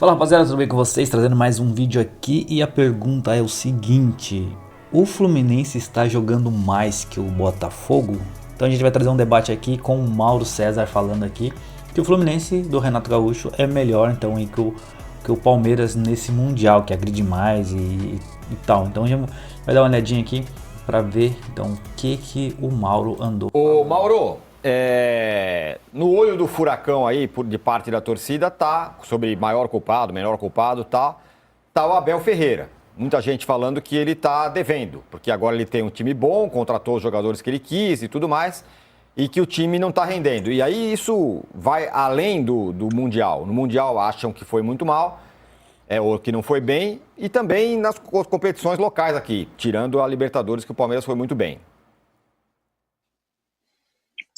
Fala rapaziada, tudo bem com vocês? Trazendo mais um vídeo aqui e a pergunta é o seguinte: o Fluminense está jogando mais que o Botafogo? Então a gente vai trazer um debate aqui com o Mauro César falando aqui que o Fluminense do Renato Gaúcho é melhor então que o Palmeiras nesse Mundial, que agride mais e tal. Então a gente vai dar uma olhadinha aqui para ver então o que o Mauro andou. Ô Mauro, no olho do furacão aí, de parte da torcida, tá sobre maior culpado, menor culpado, tá o Abel Ferreira. Muita gente falando que ele tá devendo, porque agora ele tem um time bom, contratou os jogadores que ele quis e tudo mais, e que o time não tá rendendo. E aí isso vai além do Mundial. No Mundial acham que foi muito mal, ou que não foi bem, e também nas competições locais aqui, tirando a Libertadores, que o Palmeiras foi muito bem.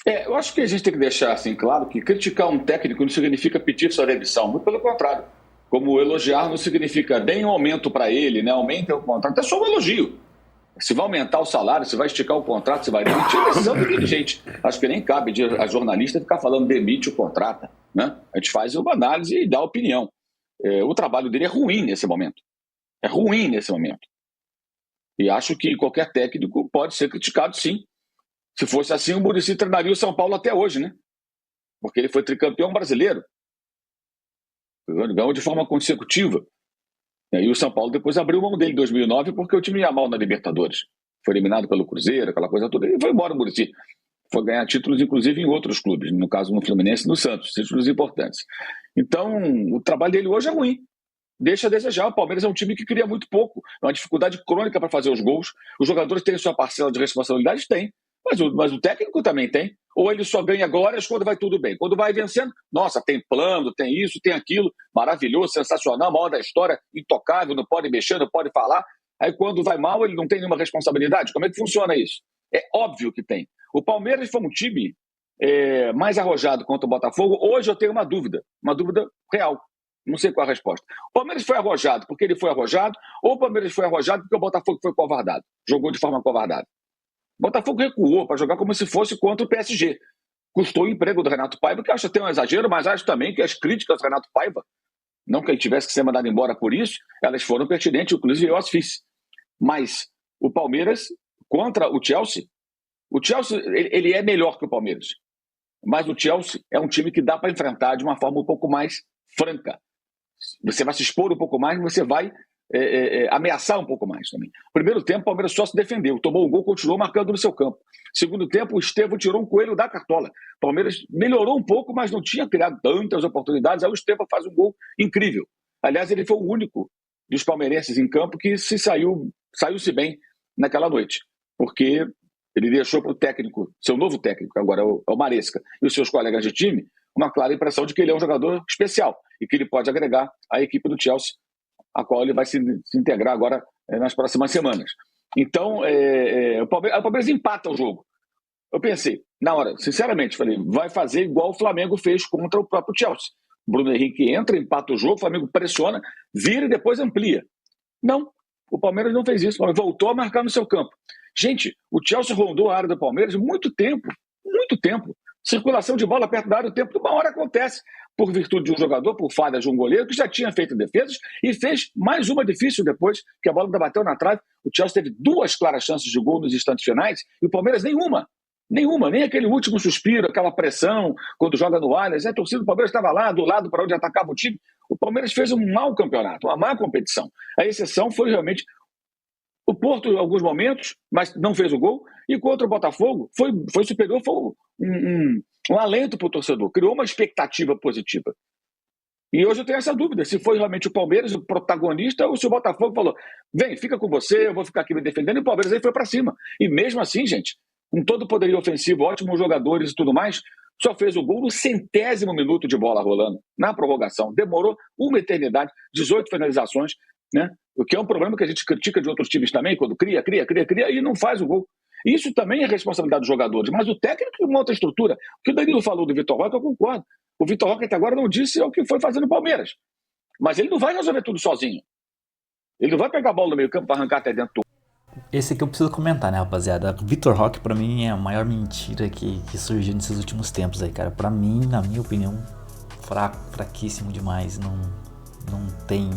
Eu acho que a gente tem que deixar assim claro que criticar um técnico não significa pedir sua demissão, muito pelo contrário. Como elogiar não significa deem um aumento para ele, né? Aumentem o contrato, é só um elogio. Se vai aumentar o salário, se vai esticar o contrato, se vai demitir, é decisão do dirigente. Acho que nem cabe a jornalista ficar falando demite o contrato, né? A gente faz uma análise e dá opinião. O trabalho dele é ruim nesse momento. É ruim nesse momento. E acho que qualquer técnico pode ser criticado, sim. Se fosse assim, o Muricy treinaria o São Paulo até hoje, né? Porque ele foi tricampeão brasileiro. Ganhou de forma consecutiva. E o São Paulo depois abriu mão dele em 2009 porque o time ia mal na Libertadores. Foi eliminado pelo Cruzeiro, aquela coisa toda. E foi embora o Muricy. Foi ganhar títulos, inclusive, em outros clubes. No caso, no Fluminense e no Santos. Títulos importantes. Então, o trabalho dele hoje é ruim. Deixa a desejar. O Palmeiras é um time que cria muito pouco. É uma dificuldade crônica para fazer os gols. Os jogadores têm sua parcela de responsabilidade? Tem. Mas o técnico também tem. Ou ele só ganha glórias quando vai tudo bem. Quando vai vencendo, nossa, tem plano, tem isso, tem aquilo, maravilhoso, sensacional, maior da história, intocável, não pode mexer, não pode falar. Aí quando vai mal, ele não tem nenhuma responsabilidade. Como é que funciona isso? É óbvio que tem. O Palmeiras foi um time mais arrojado contra o Botafogo. Hoje eu tenho uma dúvida real. Não sei qual a resposta. O Palmeiras foi arrojado porque ele foi arrojado, ou o Palmeiras foi arrojado porque o Botafogo foi covardado, jogou de forma covardada. O Botafogo recuou para jogar como se fosse contra o PSG. Custou o emprego do Renato Paiva, que acho até um exagero, mas acho também que as críticas do Renato Paiva, não que ele tivesse que ser mandado embora por isso, elas foram pertinentes, inclusive eu as fiz. Mas o Palmeiras contra o Chelsea ele é melhor que o Palmeiras. Mas o Chelsea é um time que dá para enfrentar de uma forma um pouco mais franca. Você vai se expor um pouco mais, você vai ameaçar um pouco mais também. Primeiro tempo, o Palmeiras só se defendeu, tomou o gol, continuou marcando no seu campo. Segundo tempo, o Estevão tirou um coelho da cartola. O Palmeiras melhorou um pouco, mas não tinha criado tantas oportunidades. Aí o Estevão faz um gol incrível. Aliás, ele foi o único dos palmeirenses em campo que saiu-se bem naquela noite, porque ele deixou para o técnico, seu novo técnico, agora é o Maresca, e os seus colegas de time, uma clara impressão de que ele é um jogador especial e que ele pode agregar à equipe do Chelsea, a qual ele vai se integrar agora nas próximas semanas. Então, o Palmeiras empata o jogo. Eu pensei, na hora, sinceramente, falei, vai fazer igual o Flamengo fez contra o próprio Chelsea. O Bruno Henrique entra, empata o jogo, o Flamengo pressiona, vira e depois amplia. Não, o Palmeiras não fez isso, o Palmeiras voltou a marcar no seu campo. Gente, o Chelsea rondou a área do Palmeiras muito tempo. Circulação de bola perto da área, o tempo de uma hora acontece, por virtude de um jogador, por falha de um goleiro, que já tinha feito defesas e fez mais uma difícil depois, que a bola ainda bateu na trave. O Chelsea teve 2 claras chances de gol nos instantes finais e o Palmeiras nenhuma, nem aquele último suspiro, aquela pressão quando joga no Allianz. A torcida do Palmeiras estava lá, do lado para onde atacava o time. O Palmeiras fez um mau campeonato, uma má competição. A exceção foi realmente o Porto em alguns momentos, mas não fez o gol, e contra o Botafogo foi superior, foi um alento para o torcedor, criou uma expectativa positiva. E hoje eu tenho essa dúvida, se foi realmente o Palmeiras o protagonista ou se o Botafogo falou, vem, fica com você, eu vou ficar aqui me defendendo, e o Palmeiras aí foi para cima. E mesmo assim, gente, com todo o poderio ofensivo, ótimos jogadores e tudo mais, só fez o gol no 100º minuto de bola rolando, na prorrogação. Demorou uma eternidade, 18 finalizações, né? O que é um problema que a gente critica de outros times também, quando cria e não faz o gol. Isso também é responsabilidade dos jogadores, mas o técnico monta a estrutura. O que o Danilo falou do Vitor Roque, eu concordo. O Vitor Roque até agora não disse o que foi fazendo o Palmeiras. Mas ele não vai resolver tudo sozinho. Ele não vai pegar a bola no meio campo para arrancar até dentro do... Esse aqui eu preciso comentar, né, rapaziada? O Vitor Roque, pra mim, é a maior mentira que surgiu nesses últimos tempos aí, cara. Pra mim, na minha opinião, fraquíssimo demais. Não tem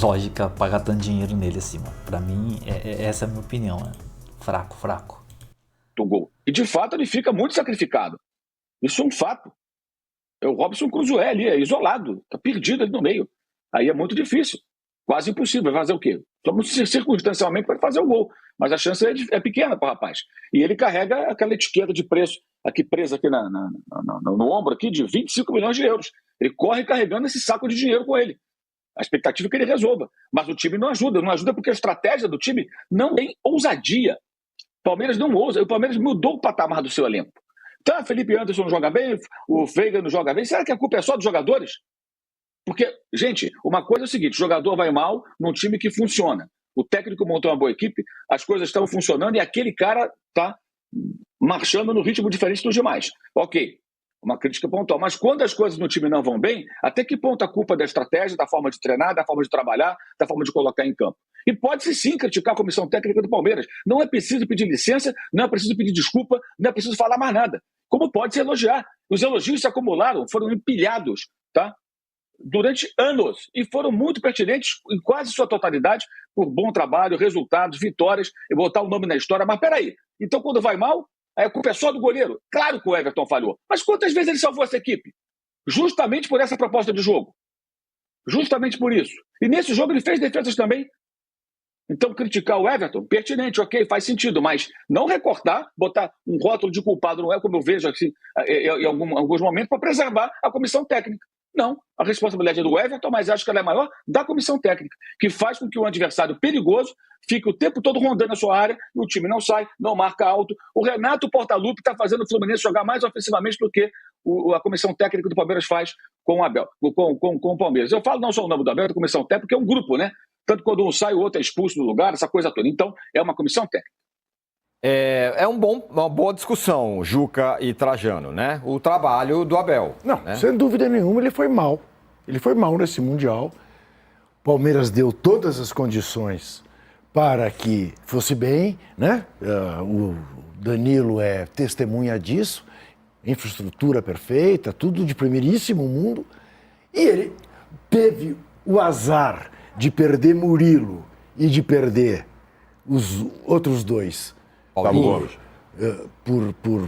lógica pagar tanto dinheiro nele assim, mano. Pra mim, essa é a minha opinião, né? Fraco. Do gol. E de fato ele fica muito sacrificado. Isso é um fato. O Robson Crusoe ali, é isolado, tá perdido ali no meio. Aí é muito difícil, quase impossível. Vai fazer o quê? Vamos circunstancialmente para fazer o gol, mas a chance é pequena para o rapaz. E ele carrega aquela etiqueta de preço aqui presa aqui no ombro aqui de 25 milhões de euros. Ele corre carregando esse saco de dinheiro com ele. A expectativa é que ele resolva, mas o time não ajuda porque a estratégia do time não tem ousadia. O Palmeiras não ousa, o Palmeiras mudou o patamar do seu elenco. Então, Felipe Anderson não joga bem, o Veiga não joga bem. Será que a culpa é só dos jogadores? Porque, gente, uma coisa é o seguinte, o jogador vai mal num time que funciona. O técnico montou uma boa equipe, as coisas estão funcionando e aquele cara está marchando no ritmo diferente dos demais. Ok, uma crítica pontual. Mas quando as coisas no time não vão bem, até que ponto a culpa é da estratégia, da forma de treinar, da forma de trabalhar, da forma de colocar em campo? E pode-se sim criticar a comissão técnica do Palmeiras. Não é preciso pedir licença, não é preciso pedir desculpa, não é preciso falar mais nada. Como pode-se elogiar? Os elogios se acumularam, foram empilhados, tá? Durante anos e foram muito pertinentes em quase sua totalidade por bom trabalho, resultados, vitórias e botar o nome na história. Mas peraí, então quando vai mal, aí a culpa é só do goleiro? Claro que o Everton falhou, mas quantas vezes ele salvou essa equipe? Justamente por essa proposta de jogo, justamente por isso. E nesse jogo ele fez defesas também. Então criticar o Everton, pertinente, ok, faz sentido, mas não recortar, botar um rótulo de culpado, não é como eu vejo assim, em alguns momentos, para preservar a comissão técnica. Não, a responsabilidade é do Everton, mas acho que ela é maior da comissão técnica, que faz com que o adversário perigoso fique o tempo todo rondando a sua área e o time não sai, não marca alto. O Renato Portaluppi está fazendo o Fluminense jogar mais ofensivamente do que a comissão técnica do Palmeiras faz com o Abel, com o Palmeiras. Eu falo não só o nome do Abel, da comissão técnica, porque é um grupo, né? Tanto quando um sai, o outro é expulso do lugar, essa coisa toda. Então, é uma comissão técnica. Uma boa discussão, Juca e Trajano, né? O trabalho do Abel. Não, né? Sem dúvida nenhuma, ele foi mal. Ele foi mal nesse Mundial. O Palmeiras deu todas as condições para que fosse bem, né? O Danilo é testemunha disso. Infraestrutura perfeita, tudo de primeiríssimo mundo. E ele teve o azar de perder Murilo e de perder os outros dois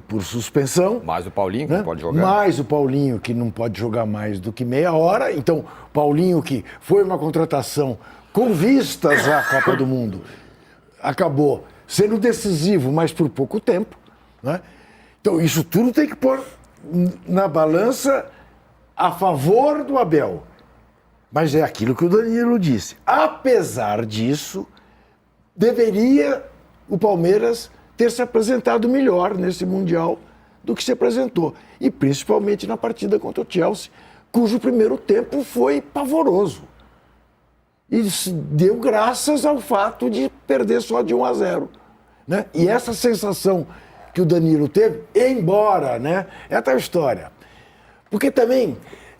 por suspensão. Mais o Paulinho, que né? não pode jogar. Mais o Paulinho, que não pode jogar mais do que meia hora. Então, Paulinho, que foi uma contratação com vistas à Copa do Mundo, acabou sendo decisivo, mas por pouco tempo. Né? Então, isso tudo tem que pôr na balança a favor do Abel. Mas é aquilo que o Danilo disse. Apesar disso, deveria o Palmeiras ter se apresentado melhor nesse Mundial do que se apresentou. E principalmente na partida contra o Chelsea, cujo primeiro tempo foi pavoroso. E deu graças ao fato de perder só de 1-0. Né? E essa sensação que o Danilo teve, embora, né? É a tal história. Porque também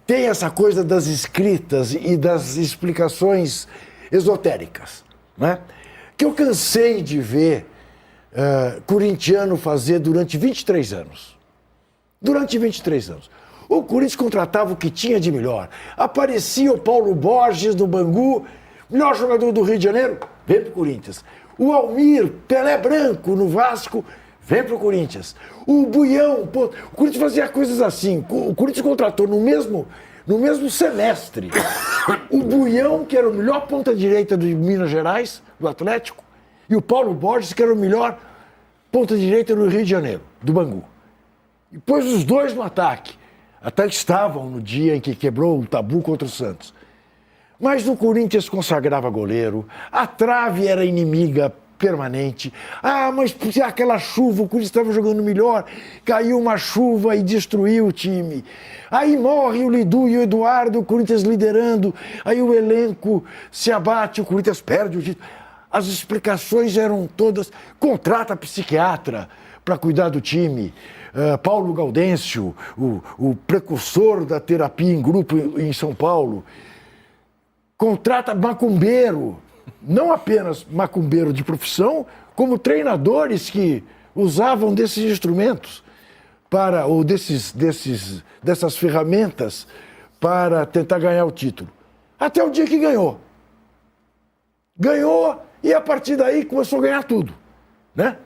tem essa coisa das escritas e das explicações esotéricas, né? Que eu cansei de ver corintiano fazer durante 23 anos. Durante 23 anos. O Corinthians contratava o que tinha de melhor. Aparecia o Paulo Borges no Bangu, melhor jogador do Rio de Janeiro, vem pro Corinthians. O Almir, Pelé Branco no Vasco, vem pro Corinthians. O Buião, o Corinthians fazia coisas assim. O Corinthians contratou no mesmo semestre o Buião, que era o melhor ponta-direita de Minas Gerais, do Atlético, e o Paulo Borges, que era o melhor ponta-direita do Rio de Janeiro, do Bangu. E pôs os dois no ataque. Até estavam no dia em que quebrou o tabu contra o Santos. Mas no Corinthians consagrava goleiro, a trave era inimiga permanente. Mas aquela chuva, o Corinthians estava jogando melhor, caiu uma chuva e destruiu o time. Aí morre o Lidu e o Eduardo, o Corinthians liderando, aí o elenco se abate, o Corinthians perde o título. As explicações eram todas, contrata psiquiatra para cuidar do time. Paulo Gaudêncio, o precursor da terapia em grupo em São Paulo, contrata macumbeiro, não apenas macumbeiro de profissão, como treinadores que usavam desses instrumentos dessas ferramentas para tentar ganhar o título. Até o dia que ganhou. Ganhou e a partir daí começou a ganhar tudo, né?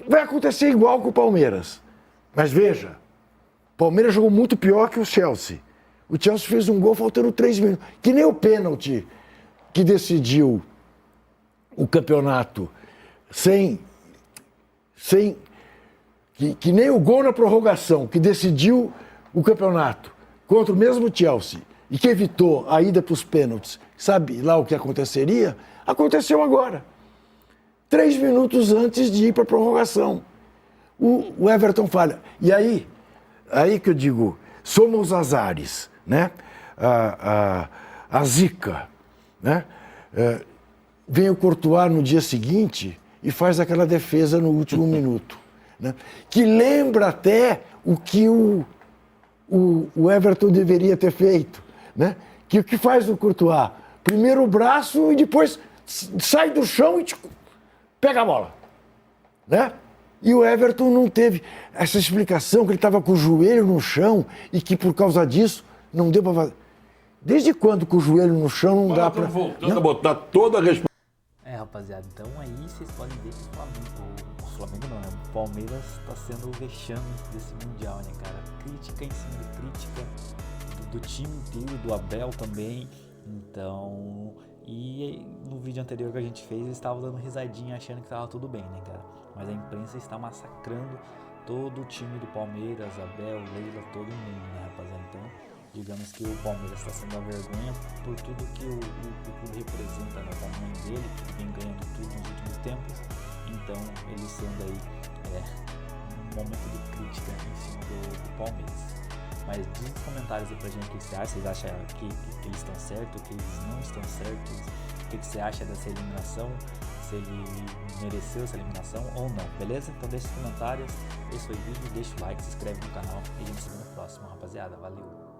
Vai acontecer igual com o Palmeiras. Mas veja, o Palmeiras jogou muito pior que o Chelsea. O Chelsea fez um gol faltando 3 minutos. Que nem o pênalti que decidiu o campeonato que nem o gol na prorrogação que decidiu o campeonato contra o mesmo Chelsea e que evitou a ida para os pênaltis. Sabe lá o que aconteceria? Aconteceu agora. 3 minutos antes de ir para a prorrogação. O Everton falha. E aí que eu digo, somos os azares, né? A zica, né? Vem o Courtois no dia seguinte e faz aquela defesa no último minuto, né? Que lembra até o que o Everton deveria ter feito, né? Que o que faz o Courtois? Primeiro o braço e depois sai do chão e pega a bola, né? E o Everton não teve essa explicação que ele estava com o joelho no chão e que por causa disso não deu para fazer. Desde quando com o joelho no chão não dá para... voltando a botar toda a responsabilidade. Rapaziada, então aí vocês podem ver que o Flamengo não, né? O Palmeiras tá sendo o vexame desse Mundial, né, cara? Crítica em cima de crítica do time inteiro, do Abel também. Então, e no vídeo anterior que a gente fez, eles estavam dando risadinha achando que tava tudo bem, né, cara? Mas a imprensa está massacrando todo o time do Palmeiras, Abel, Leila, todo mundo, né, rapaziada? Então, digamos que o Palmeiras está sendo a vergonha por tudo que o clube representa, né, o tamanho dele, que vem ganhando tudo nos últimos tempos. Então, ele sendo aí um momento de crítica em cima do Palmeiras. Mas diz nos comentários aí pra gente o que você acha. Vocês acham que eles estão certos, que eles não estão certos? O que você acha dessa eliminação? Se ele mereceu essa eliminação ou não, beleza? Então deixa nos comentários. Esse foi o vídeo, deixa o like, se inscreve no canal e a gente se vê no próximo, rapaziada. Valeu!